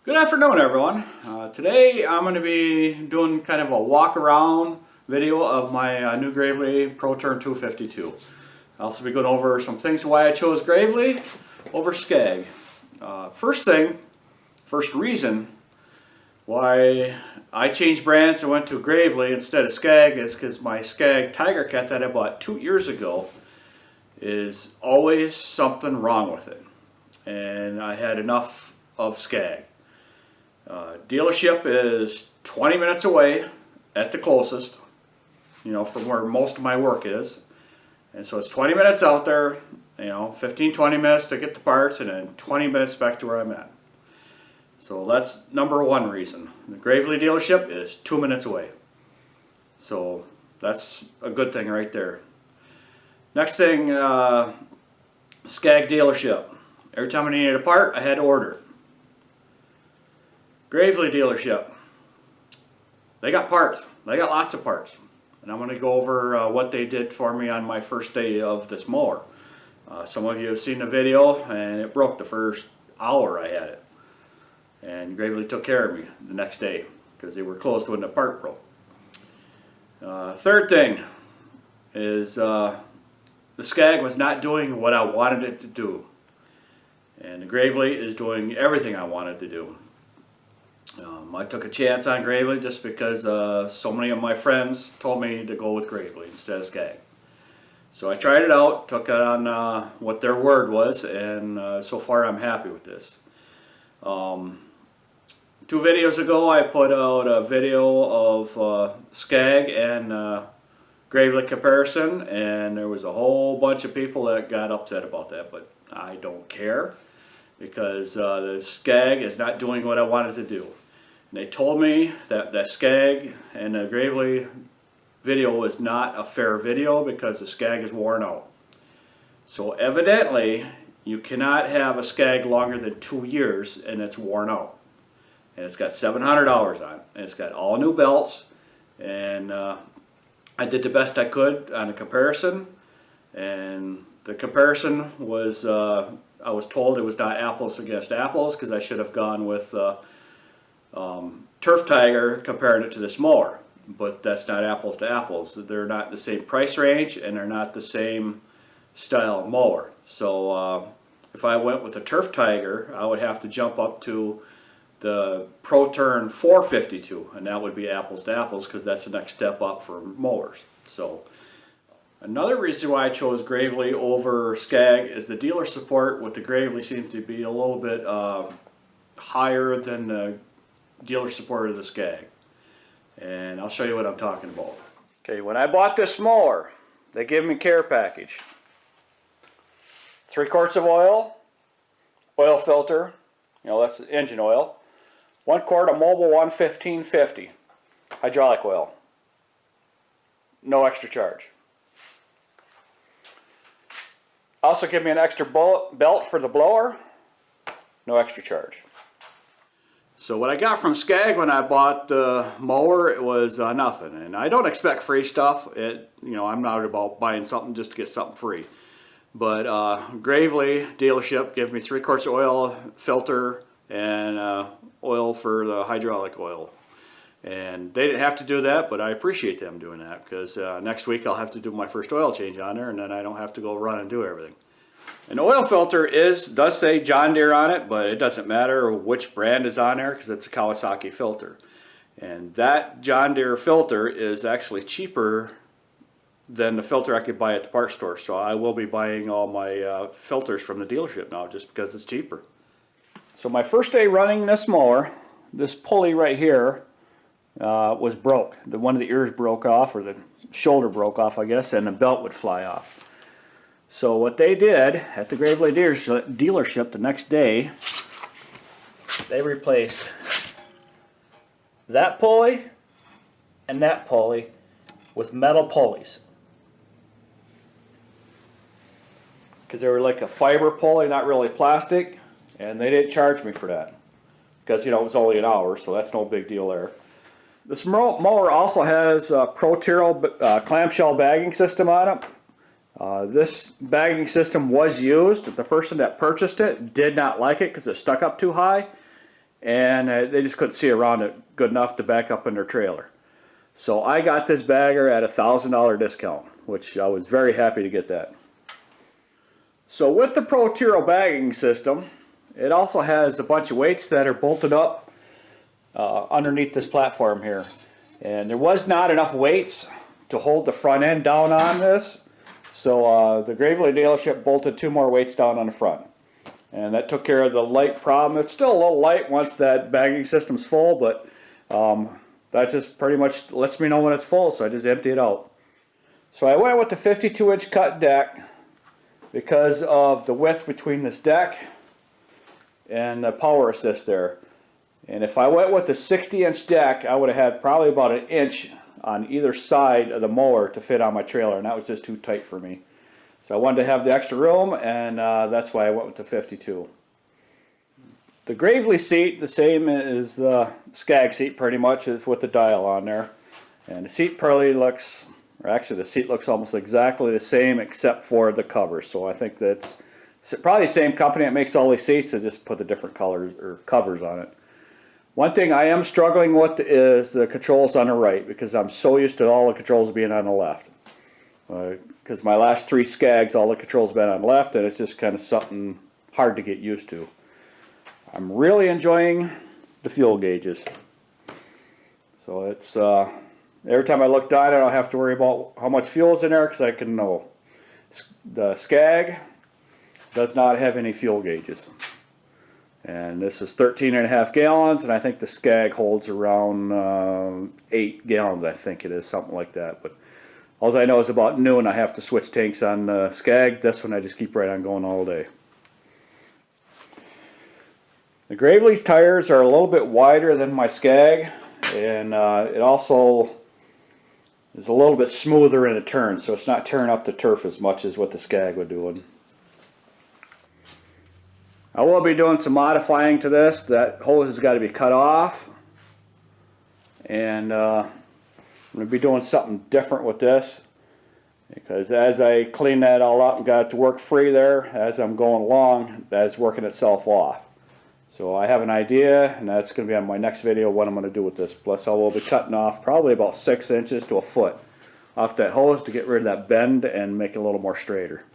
Good afternoon, everyone. Today I'm going to be doing kind of a walk around video of my new Gravely Proterra 252. I'll also be going over some things why I chose Gravely over Scag. First reason why I changed brands and went to Gravely instead of Scag is because my Scag Tiger Cat that I bought 2 years ago is always something wrong with it. And I had enough of Scag. Dealership is 20 minutes away at the closest, from where most of my work is. And so it's 20 minutes out there, 15-20 minutes to get the parts and then 20 minutes back to where I'm at. So that's number one reason. The Gravely dealership is 2 minutes away. So that's a good thing right there. Next thing, Scag dealership. Every time I needed a part, I had to order it. Gravely dealership, they got parts. They got lots of parts. And I'm going to go over what they did for me on my first day of this mower. Some of you have seen the video, and it broke the first hour I had it. And Gravely took care of me the next day because they were closed when the part broke. Third thing is the Scag was not doing what I wanted it to do. And the Gravely is doing everything I wanted to do. I took a chance on Gravely just because so many of my friends told me to go with Gravely instead of Scag. So I tried it out, took it on what their word was, and so far I'm happy with this. 2 videos ago I put out a video of Scag and Gravely comparison, and there was a whole bunch of people that got upset about that, but I don't care because the Scag is not doing what I wanted to do. And they told me that the Scag and the Gravely video was not a fair video because the Scag is worn out. So evidently you cannot have a Scag longer than 2 years and it's worn out. And it's got $700 on it. And it's got all new belts. And I did the best I could on a comparison. And the comparison was, I was told it was not apples against apples because I should have gone with Turf Tiger comparing it to this mower, but that's not apples to apples. They're not the same price range and they're not the same style mower. So if I went with the Turf Tiger, I would have to jump up to the Proterra 452, and that would be apples to apples because that's the next step up for mowers. So another reason why I chose Gravely over Scag is the dealer support with the Gravely seems to be a little bit higher than the dealer support of the Scag. And I'll show you what I'm talking about. Okay, when I bought this mower, they gave me a care package. 3 quarts of oil, oil filter, that's the engine oil. 1 quart of Mobile 11550 hydraulic oil. No extra charge. Also give me an extra belt for the blower. No extra charge. So what I got from Scag when I bought the mower, it was nothing. And I don't expect free stuff. I'm not about buying something just to get something free. But Gravely dealership gave me 3 quarts of oil, filter, and oil for the hydraulic oil. And they didn't have to do that, but I appreciate them doing that because next week I'll have to do my first oil change on there, and then I don't have to go run and do everything. An oil filter does say John Deere on it, but it doesn't matter which brand is on there because it's a Kawasaki filter. And that John Deere filter is actually cheaper than the filter I could buy at the parts store. So I will be buying all my filters from the dealership now just because it's cheaper. So my first day running this mower, this pulley right here was broke. One of the ears broke off, or the shoulder broke off, I guess, and the belt would fly off. So what they did at the Gravely dealership the next day, they replaced that pulley and that pulley with metal pulleys. Because they were like a fiber pulley, not really plastic, and they didn't charge me for that. Because, it was only an hour, so that's no big deal there. This mower also has a Proterra clamshell bagging system on it. This bagging system was used. The person that purchased it did not like it because it stuck up too high, and they just couldn't see around it good enough to back up in their trailer. So I got this bagger at a $1,000 discount, which I was very happy to get that. So with the Proterra bagging system, it also has a bunch of weights that are bolted up underneath this platform here. And there was not enough weights to hold the front end down on this, so the Gravely dealership bolted 2 more weights down on the front. And that took care of the light problem. It's still a little light once that bagging system's full, but that just pretty much lets me know when it's full, so I just empty it out. So I went with the 52-inch cut deck because of the width between this deck and the power assist there. And if I went with the 60-inch deck, I would have had probably about an inch on either side of the mower to fit on my trailer, and that was just too tight for me. So I wanted to have the extra room, and that's why I went with the 52. The Gravely seat, the same as the Scag seat pretty much, is with the dial on there. And the seat probably looks, or actually the seat looks almost exactly the same except for the covers. So I think that's probably the same company that makes all these seats, they just put the different colors or covers on it. One thing I am struggling with is the controls on the right, because I'm so used to all the controls being on the left. Because my last 3 Skags, all the controls been on the left, and it's just kind of something hard to get used to. I'm really enjoying the fuel gauges. So it's every time I look down, I don't have to worry about how much fuel is in there, because I can know. The Scag does not have any fuel gauges. And this is 13.5 gallons, and I think the Scag holds around 8 gallons, I think it is, something like that. But all I know is about noon I have to switch tanks on the Scag. This one I just keep right on going all day. The Gravely's tires are a little bit wider than my Scag, and it also is a little bit smoother in a turn, so it's not tearing up the turf as much as what the Scag would do. I will be doing some modifying to this. That hose has got to be cut off, and I'm going to be doing something different with this, because as I clean that all up and got it to work free there, as I'm going along, that's working itself off. So I have an idea, and that's going to be on my next video, what I'm going to do with this. Plus I will be cutting off probably about 6 inches to a foot off that hose to get rid of that bend and make it a little more straighter.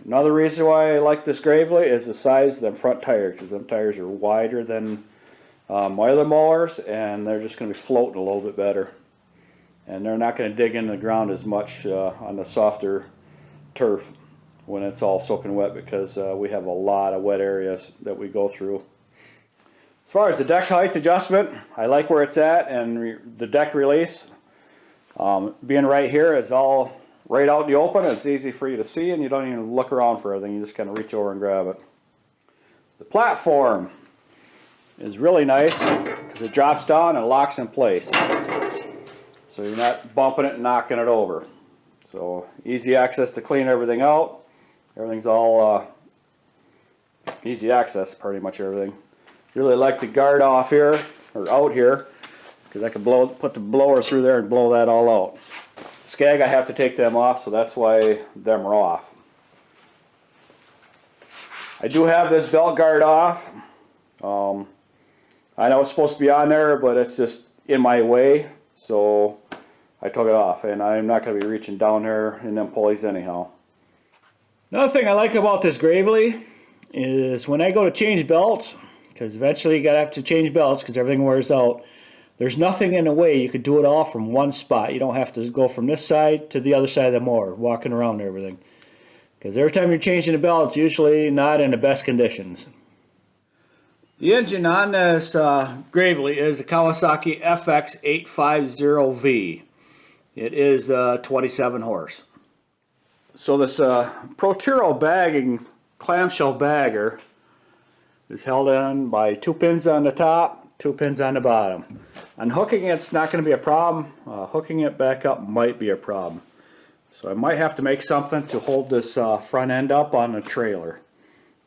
Another reason why I like this Gravely is the size of them front tires, because them tires are wider than my other mowers, and they're just going to be floating a little bit better. And they're not going to dig into the ground as much on the softer turf when it's all soaking wet, because we have a lot of wet areas that we go through. As far as the deck height adjustment, I like where it's at, and the deck release being right here is all right out in the open. It's easy for you to see, and you don't even look around for everything. You just kind of reach over and grab it. The platform is really nice because it drops down and locks in place, so you're not bumping it and knocking it over. So easy access to clean everything out. Everything's all easy access, pretty much everything. Really like the guard off here, or out here, because I can put the blower through there and blow that all out. Scag, I have to take them off, so that's why them are off. I do have this belt guard off. I know it's supposed to be on there, but it's just in my way, so I took it off, and I'm not going to be reaching down there in them pulleys anyhow. Another thing I like about this Gravely is when I go to change belts, because eventually you have to change belts because everything wears out, there's nothing in the way. You could do it all from one spot. You don't have to go from this side to the other side of the mower, walking around and everything. Because every time you're changing the belt, it's usually not in the best conditions. The engine on this Gravely is a Kawasaki FX850V. It is 27 horse. So this Proterra bagging clamshell bagger is held on by 2 pins on the top, 2 pins on the bottom. Unhooking it's not going to be a problem. Hooking it back up might be a problem. So I might have to make something to hold this front end up on the trailer,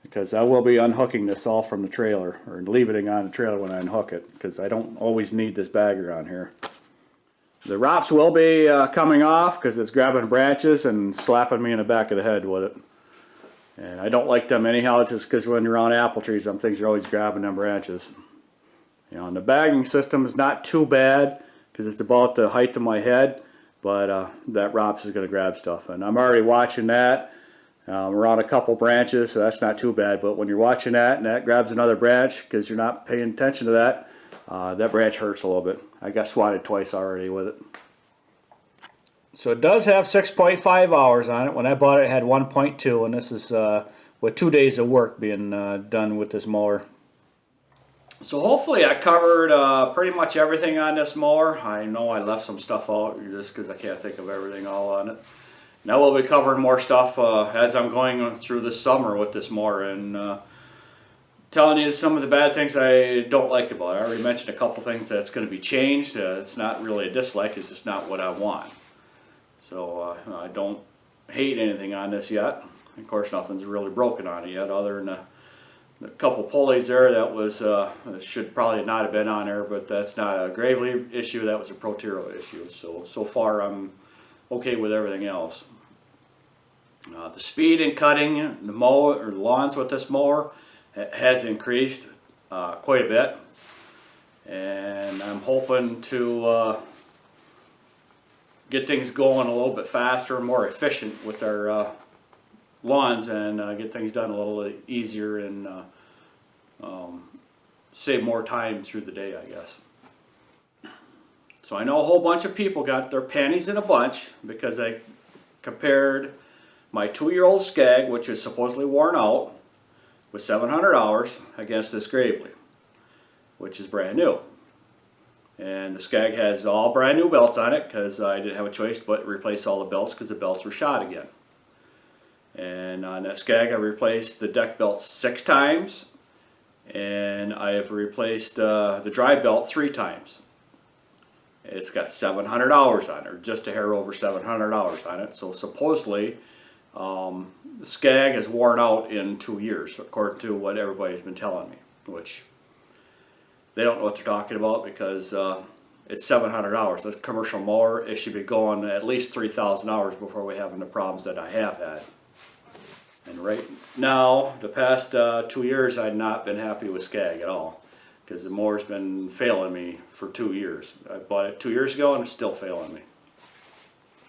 because I will be unhooking this all from the trailer, or leaving it on the trailer when I unhook it, because I don't always need this bagger on here. The ROPS will be coming off because it's grabbing branches and slapping me in the back of the head with it. And I don't like them anyhow, just because when you're around apple trees, them things are always grabbing them branches. You know, and the bagging system is not too bad because it's about the height of my head, but that ROPS is going to grab stuff. And I'm already watching that around a couple branches, so that's not too bad. But when you're watching that and that grabs another branch because you're not paying attention to that, that branch hurts a little bit. I got swatted twice already with it. So it does have 6.5 hours on it. When I bought it, it had 1.2, and this is with 2 days of work being done with this mower. So hopefully I covered pretty much everything on this mower. I know I left some stuff out just because I can't think of everything all on it. Now we'll be covering more stuff as I'm going through this summer with this mower, and telling you some of the bad things I don't like about it. I already mentioned a couple things that's going to be changed. It's not really a dislike, it's just not what I want. So I don't hate anything on this yet. Of course, nothing's really broken on it yet, other than a couple pulleys there that was should probably not have been on there, but that's not a Gravely issue, that was a Proterra issue. So far I'm okay with everything else. The speed in cutting the mower or lawns with this mower has increased quite a bit, and I'm hoping to get things going a little bit faster and more efficient with our lawns, and get things done a little easier and save more time through the day, I guess. So I know a whole bunch of people got their panties in a bunch because I compared my 2-year-old Scag, which is supposedly worn out, with 700 hours against this Gravely, which is brand new. And the Scag has all brand new belts on it because I didn't have a choice but replace all the belts because the belts were shot again. And on that Scag I replaced the deck belt 6 times, and I have replaced the drive belt 3 times. It's got 700 hours on it, or just a hair over 700 hours on it. So supposedly the Scag is worn out in 2 years, according to what everybody's been telling me, which they don't know what they're talking about because it's 700 hours. This commercial mower, it should be going at least 3,000 hours before we have the problems that I have had. And right now, the past 2 years, I've not been happy with Scag at all because the mower's been failing me for 2 years. I bought it 2 years ago and it's still failing me.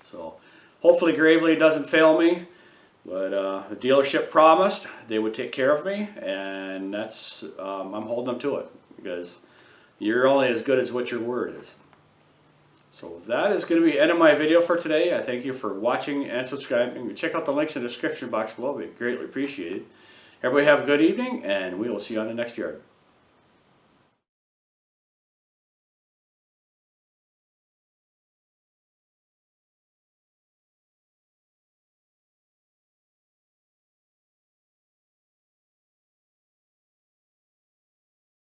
So hopefully Gravely doesn't fail me, but the dealership promised they would take care of me, and that's I'm holding them to it because you're only as good as what your word is. So that is going to be the end of my video for today. I thank you for watching and subscribing. Check out the links in the description box below. It'd be greatly appreciated. Everybody have a good evening, and we will see you on the next yard.